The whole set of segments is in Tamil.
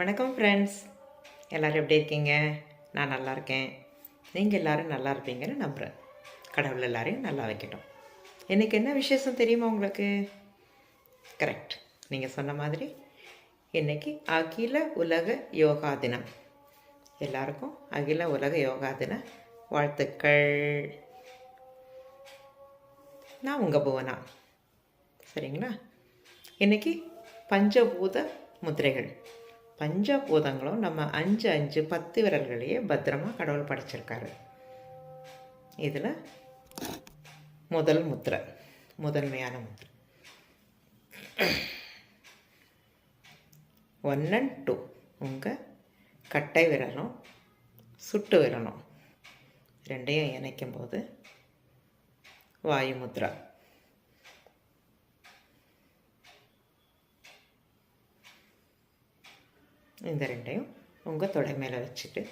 வணக்கம் ஃப்ரெண்ட்ஸ், எல்லோரும் எப்படி இருக்கீங்க? நான் நல்லா இருக்கேன். நீங்கள் எல்லோரும் நல்லா இருப்பீங்கன்னு நம்புகிறேன். கடவுள் எல்லாரையும் நல்லா வைக்கட்டும். இன்றைக்கி என்ன விசேஷம் தெரியுமா உங்களுக்கு? கரெக்ட், நீங்கள் சொன்ன மாதிரி இன்றைக்கி அகில உலக யோகா தினம். எல்லாருக்கும் அகில உலக யோகா தின வாழ்த்துக்கள். நான் உங்கள் புவனா. சரிங்களா? இன்றைக்கி பஞ்சபூத முத்திரைகள். பஞ்சபூதங்களும் நம்ம 5 விரல்களையே பத்திரமாக கடவுள் படைச்சிருக்காரு. இதில் முதல் முத்திரை, முதன்மையான முத்திரை 1 and 2. உங்கள் கட்டை விரலும் சுட்டு விரலும் ரெண்டையும் இணைக்கும் போது வாயு முத்ரா. இந்த ரெண்டையும் உங்கள் தொடை மேலே வச்சுட்டு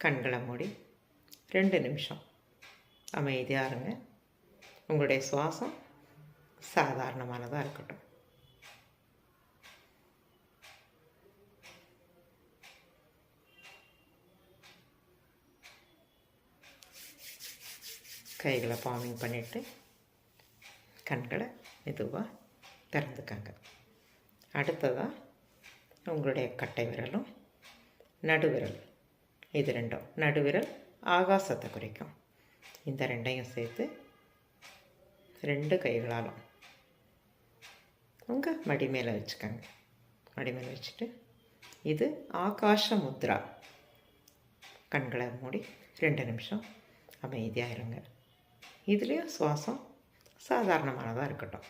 கண்களை மூடி 2 நிமிஷம் அமைதியாக இருங்க. உங்களுடைய சுவாசம் சாதாரணமானதாக இருக்கட்டும். கைகளை பாமிங் பண்ணிவிட்டு கண்களை மெதுவாக திறந்துக்கங்க. அடுத்ததாக உங்களுடைய கட்டை விரலும் நடுவிரல், இது ரெண்டும், நடுவிரல் ஆகாசத்தை குறிக்கும். இந்த ரெண்டையும் சேர்த்து 2 கைகளாலும் உங்கள் மடி மேலே வச்சுக்கோங்க. மடி மேலே வச்சுட்டு இது ஆகாஷ முத்ரா. கண்களை மூடி 2 நிமிஷம் அமைதியாக இருங்க. இதுலேயும் சுவாசம் சாதாரணமானதாக இருக்கட்டும்.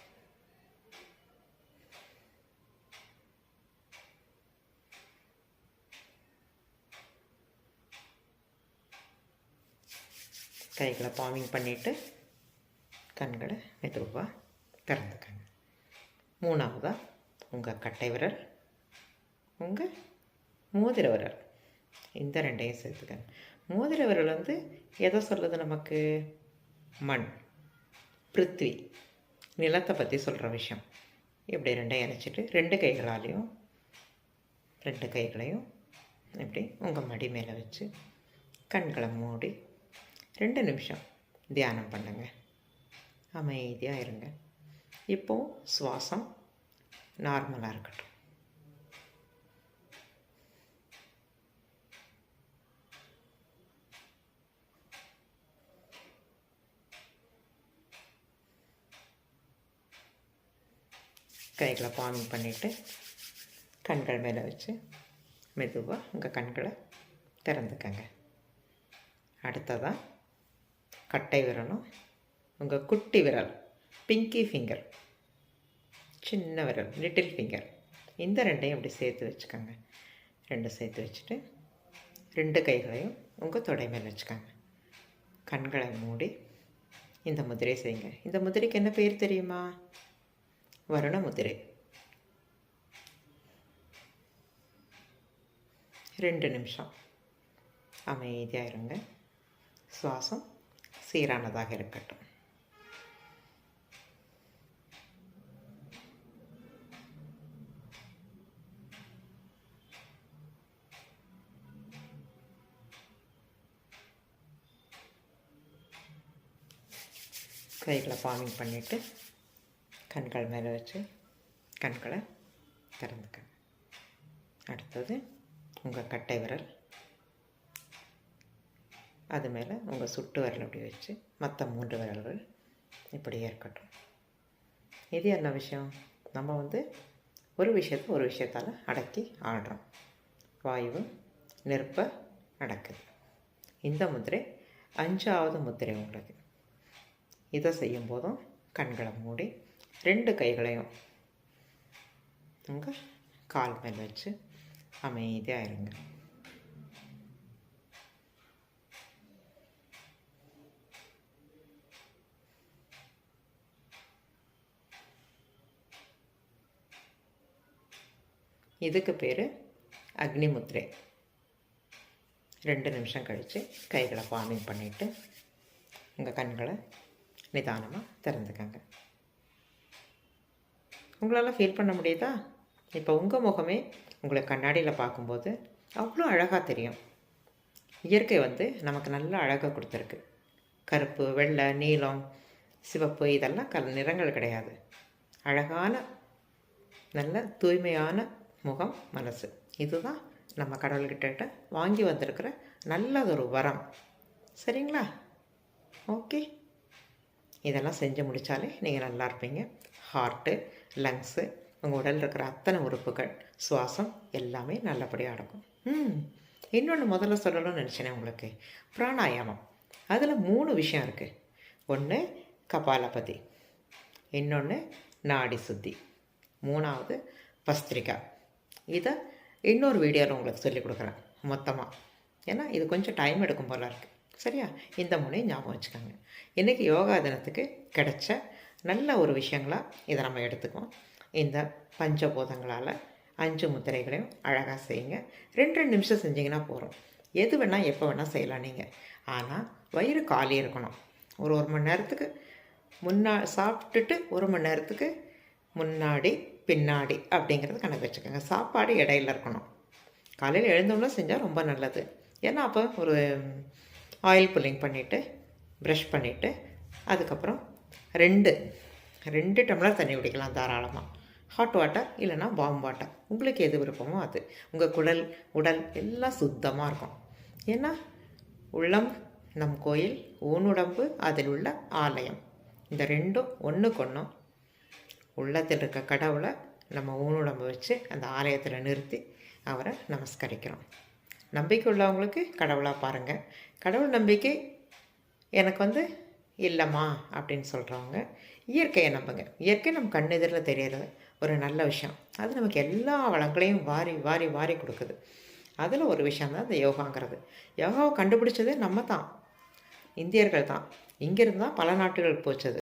கைகளை பாமிங் பண்ணிவிட்டு கண்களை மெதுவாக திறந்துக்கங்க. 3ஆவதாக உங்கள் கட்டை விரல், உங்கள் மோதிர விரல், இந்த ரெண்டையும் சேர்த்துக்கங்க. மோதிர விரல் எதை சொல்லுது நமக்கு? மண், பிருத்வி, நிலத்தை பற்றி சொல்கிற விஷயம். இப்படி ரெண்டையும் இணைச்சிட்டு 2 கைகளாலையும் 2 கைகளையும் இப்படி உங்கள் மடி மேலே வச்சு கண்களை மூடி 2 நிமிஷம் தியானம் பண்ணுங்க. அமைதியாக இருங்க. இப்போது சுவாசம் நார்மலாக இருக்கட்டும். கைகளை பாமிங் பண்ணிவிட்டு கண்கள் மேலே வச்சு மெதுவாக உங்கள் கண்களை திறந்துக்கங்க. அடுத்ததாக கட்டை விரலும் உங்கள் குட்டி விரல், பிங்கி ஃபிங்கர், சின்ன விரல், லிட்டில் ஃபிங்கர், இந்த ரெண்டையும் அப்படி சேர்த்து வச்சுக்கோங்க. 2 சேர்த்து வச்சுட்டு 2 கைகளையும் உங்கள் தொடை மேலே வச்சுக்கோங்க. கண்களை மூடி இந்த முதிரை செய்யுங்க. இந்த முதிரைக்கு என்ன பேர் தெரியுமா? வருண முதிரை. 2 நிமிஷம் அமைதியாக இருங்க. சுவாசம் சீரானதாக இருக்கட்டும். கைகளை பாமிங் பண்ணிவிட்டு கண்கள் மேலே வச்சு கண்களை திறந்துக்க. அடுத்தது உங்கள் கட்டை விரல், அது மேலே உங்கள் சுட்டு விரல் அப்படி வச்சு மற்ற 3 விரல்கள் இப்படியே இருக்கட்டும். இது என்ன விஷயம்? நம்ம ஒரு விஷயத்தால் அடக்கி ஆடுறோம். வாயு நெருப்பை அடக்குது. இந்த முத்திரை 5ஆவது முத்திரை உங்களுக்கு. இதை செய்யும் போதும் கண்களை மூடி 2 கைகளையும் உங்கள் கால் மேல் வச்சு அமைதியாக இருங்க. இதுக்கு பேர் அக்னி முத்திரை. 2 நிமிஷம் கழித்து கைகளை பாமிங் பண்ணிவிட்டு உங்கள் கண்களை நிதானமாக திறந்துக்கங்க. உங்களால் ஃபீல் பண்ண முடியுதா? இப்போ உங்கள் முகமே உங்களை கண்ணாடியில் பார்க்கும்போது அவ்வளோ அழகாக தெரியும். இயற்கை நமக்கு நல்ல அழகாக கொடுத்துருக்கு. கருப்பு, வெள்ளை, நீலம், சிவப்பு இதெல்லாம் நிறங்கள் கிடையாது. அழகான நல்ல தூய்மையான முகம், மனசு. இதுதான் நம்ம கடவுள்கிட்ட வாங்கி வந்திருக்கிற நல்லதொரு வரம். சரிங்களா? ஓகே. இதெல்லாம் செஞ்சு முடித்தாலே நீங்கள் நல்லா இருப்பீங்க. ஹார்ட்டு, லங்ஸு, உங்கள் உடலில் இருக்கிற அத்தனை உறுப்புகள், சுவாசம் எல்லாமே நல்லபடியாக நடக்கும். இன்னொன்று முதல்ல சொல்லணும்னு நினச்சேனே உங்களுக்கு, பிராணாயாமம். அதில் 3 விஷயம் இருக்குது. ஒன்று கபாலபதி, இன்னொன்று நாடி சுத்தி, 3வது பஸ்திரிகா. இதை இன்னொரு வீடியோவில் உங்களுக்கு சொல்லிக் கொடுக்குறேன் மொத்தமாக. ஏன்னா இது கொஞ்சம் டைம் எடுக்கும் போல இருக்குது. சரியா? இந்த 3 ஞாபகம் வச்சுக்கோங்க. இன்றைக்கி யோகா தினத்துக்கு கிடைச்ச நல்ல ஒரு விஷயங்களாக இதை நம்ம எடுத்துக்குவோம். இந்த பஞ்சபூதங்களால் 5 முத்திரைகளையும் அழகாக செய்யுங்க. 2 நிமிஷம் செஞ்சிங்கன்னா போகிறோம். எது வேணால் எப்போ வேணால் செய்யலாம் நீங்கள். ஆனால் வயிறு காலி இருக்கணும். ஒரு 1 மணி நேரத்துக்கு சாப்பிட்டுட்டு 1 மணி நேரத்துக்கு முன்னாடி பின்னாடி அப்படிங்கிறது கணக்கு வச்சுக்கோங்க. சாப்பாடு இடையில இருக்கணும். காலையில் எழுந்தோம்னா செஞ்சால் ரொம்ப நல்லது. ஏன்னா அப்போ ஒரு ஆயில் புல்லிங் பண்ணிவிட்டு ப்ரஷ் பண்ணிவிட்டு அதுக்கப்புறம் 2 டம்ளர் தண்ணி குடிக்கலாம் தாராளமாக. ஹாட் வாட்டர் இல்லைனா வார்ம் வாட்டர், உங்களுக்கு எது விருப்பமோ அது. உங்கள் உடல் எல்லாம் சுத்தமாக இருக்கும். ஏன்னா உள்ளம் நம் கோயில், ஊனுடம்பு அதில் உள்ள ஆலயம். இந்த 2ம் ஒன்றுக்கொன்று. உள்ளத்தில் இருக்க கடவுளை நம்ம ஊனுடம்பு வச்சு அந்த ஆலயத்தில் நிறுத்தி அவரை நமஸ்கரிக்கிறோம். நம்பிக்கை உள்ளவங்களுக்கு கடவுளாக பாருங்கள். கடவுள் நம்பிக்கை எனக்கு இல்லைம்மா அப்படின்னு சொல்கிறவங்க இயற்கையை நம்புங்க. இயற்கை நம்ம கண்ணெதிரில் தெரியறது ஒரு நல்ல விஷயம். அது நமக்கு எல்லா வளங்களையும் வாரி வாரி வாரி கொடுக்குது. அதில் ஒரு விஷயந்தான் இந்த யோகாங்கிறது. யோகாவை கண்டுபிடிச்சதே நம்ம தான், இந்தியர்கள் தான். இங்கேருந்து தான் பல நாட்டுகள் போச்சது.